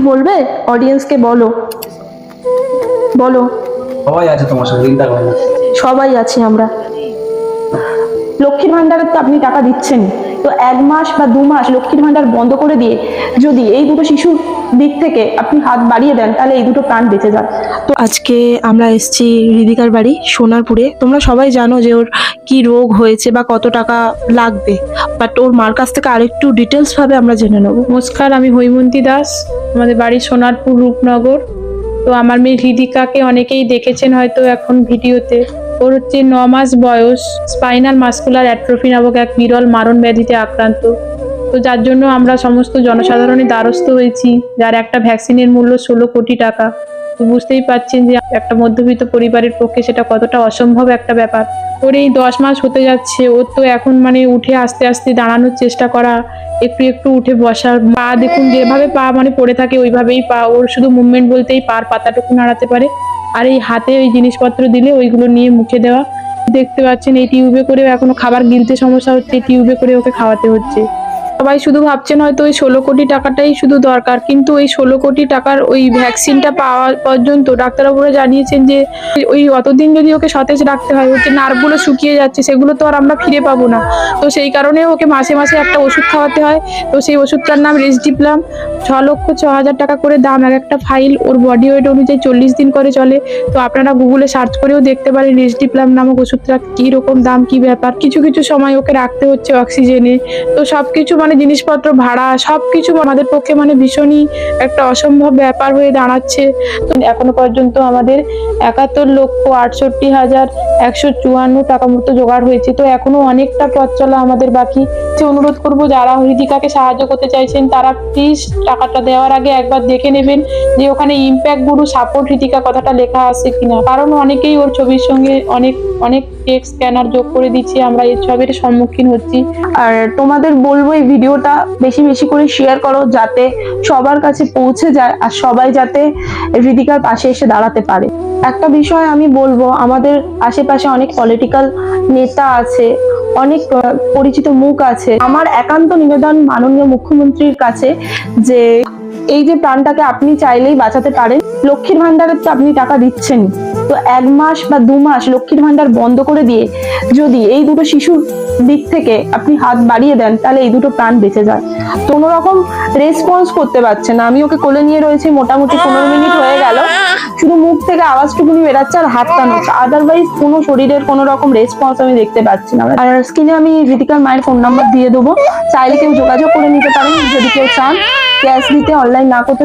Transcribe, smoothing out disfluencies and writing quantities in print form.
বলবে অডিয়েন্সকে? বলো বলো। সবাই আছে তোমার সাথে, চিন্তা করো না। সবাই আছি আমরা। লক্ষ্মীর ভান্ডারের তো আপনি টাকা দিচ্ছেন, তো 1 মাস বা 2 মাস লক্ষ্মীর ভান্ডার বন্ধ করে দিয়ে যদি এই দুটো শিশুর দিক থেকে আপনি হাত বাড়িয়ে দেন, তাহলে এই দুটো প্রাণ বেঁচে যায়। তো আজকে আমরা এসেছি হৃদিকার বাড়ি সোনারপুরে। তোমরা সবাই জানো যে ওর কি রোগ হয়েছে বা কত টাকা লাগবে, বাট ওর মার কাছ থেকে আরেকটু ডিটেলস ভাবে আমরা জেনে নেবো। নমস্কার, আমি হৈমন্তী দাস, আমাদের বাড়ি সোনারপুর রূপনগর। তো আমার মেয়ে হৃদিকাকে অনেকেই দেখেছেন হয়তো এখন ভিডিওতে। ওর হচ্ছে 9 মাস বয়স, স্পাইনাল মাস্কুলার অ্যাট্রফি নামক এক বিরল মারণ ব্যাধিতে আক্রান্ত। তো যার জন্য আমরা সমস্ত জনসাধারণের দ্বারস্থ হয়েছি, যার একটা ভ্যাকসিনের মূল্য 16 কোটি টাকা। তো বুঝতেই পারছেন যে একটা মধ্যবিত্ত পরিবারের পক্ষে সেটা কতটা অসম্ভব একটা ব্যাপার। ওর এই 10 মাস হতে যাচ্ছে, ওর তো এখন মানে উঠে আস্তে আস্তে দাঁড়ানোর চেষ্টা করা, একটু একটু উঠে বসার, পা দেখুন যেভাবে পা মানে পড়ে থাকে ওইভাবেই পা, ওর শুধু মুভমেন্ট বলতেই পার পাতাটুকু নাড়াতে পারে। আর এই হাতে ওই জিনিসপত্র দিলে ওইগুলো নিয়ে মুখে দেওয়া। দেখতে পাচ্ছেন এই টিউবে করে এখনো খাবার গিলতে সমস্যা হচ্ছে, টিউবে করে ওকে খাওয়াতে হচ্ছে। সবাই শুধু ভাবছেন হয়তো ওই 16 কোটি টাকাটাই শুধু দরকার, কিন্তু ওই 16 কোটি টাকার ওই ভ্যাকসিনটা পাওয়া পর্যন্ত ডাক্তারবাবুরা জানিয়েছেন যে ওই অতদিন যদি ওকে সতেজ রাখতে হয়, ওকে নার্ভগুলো শুকিয়ে যাচ্ছে, সেগুলো তো আর আমরা ফিরে পাবো না। তো সেই কারণে ওকে মাসে মাসে একটা ওষুধ খাওয়াতে হয়। তো সেই ওষুধটার নাম রেসডিপ্লাম। 6,06,000 টাকা করে দাম এক একটা ফাইল। ওর বডি ওয়েট অনুযায়ী 40 দিন করে চলে। তো আপনারা গুগলে সার্চ করেও দেখতে পারেন রেসডিপ্লাম নামক ওষুধটা কি রকম দাম, কি ব্যাপার। কিছু কিছু সময় ওকে রাখতে হচ্ছে অক্সিজেনে। তো সবকিছু মানে জিনিসপত্র ভাড়া সবকিছু আমাদের পক্ষে মানে ভীষণই একটা অসম্ভব ব্যাপার হয়ে দাঁড়াচ্ছে। তো এখনো পর্যন্ত আমাদের 71,68,154 টাকা মতো জোগাড় হয়েছে। তো এখনো অনেকটা পথ চলা আমাদের বাকি। অনুরোধ করবো যারা হৃদিকাকে সাহায্য করতে চাইছেন তারা প্লিজ টাকাটা দেওয়ার আগে একবার দেখে নেবেন যে ওখানে ইম্প্যাক্ট গুরু সাপোর্ট হৃদিকা কথাটা লেখা আছে কিনা, কারণ অনেকেই ওর ছবির সঙ্গে অনেক অনেক টেক্সট স্ক্যানার যোগ করে দিচ্ছে, আমরা এই সবের সম্মুখীন হচ্ছি। আর তোমাদের বলবো এই ভিডিওটা বেশি বেশি করে শেয়ার করো, যাতে সবার কাছে পৌঁছে যায় আর সবাই যাতে হৃদিকার পাশে এসে দাঁড়াতে পারে। একটা বিষয় আমি বলবো, আমাদের আশেপাশে অনেক পলিটিক্যাল নেতা আছে, অনেক পরিচিত মুখ আছে। আমার একান্ত নিবেদন মাননীয় মুখ্যমন্ত্রীর কাছে যে এই যে প্রাণটাকে আপনি চাইলেই বাঁচাতে পারেন। লক্ষ্মীর ভান্ডারের তো আপনি টাকা দিচ্ছেন, তো 1 মাস বা 2 মাস লক্ষ্মীর ভান্ডার বন্ধ করে দিয়ে যদি এই দুটো শিশুর দিক থেকে আপনি হাত বাড়িয়ে দেন, তাহলে এই দুটো প্রাণ বেঁচে যায়। কোনো রকম রেসপন্স করতে পারছে না। আমি ওকে কোলে নিয়ে রয়েছি মোটামুটি 15 মিনিট হয়ে গেল, শুধু মুখ থেকে আওয়াজটুকুনি বেরাচ্ছে আর হাতটা নড়ছে, আদারওয়াইজ কোনো শরীরের কোনো রকম রেসপন্স আমি দেখতে পাচ্ছি না। আর স্ক্রিনে আমি হৃদিকার মায়ের ফোন নাম্বার দিয়ে দেবো, চাইলে কেউ যোগাযোগ করে নিতে পারেন যদি কেউ চান ক্যাশ দিতে, অনলাইন না করতে।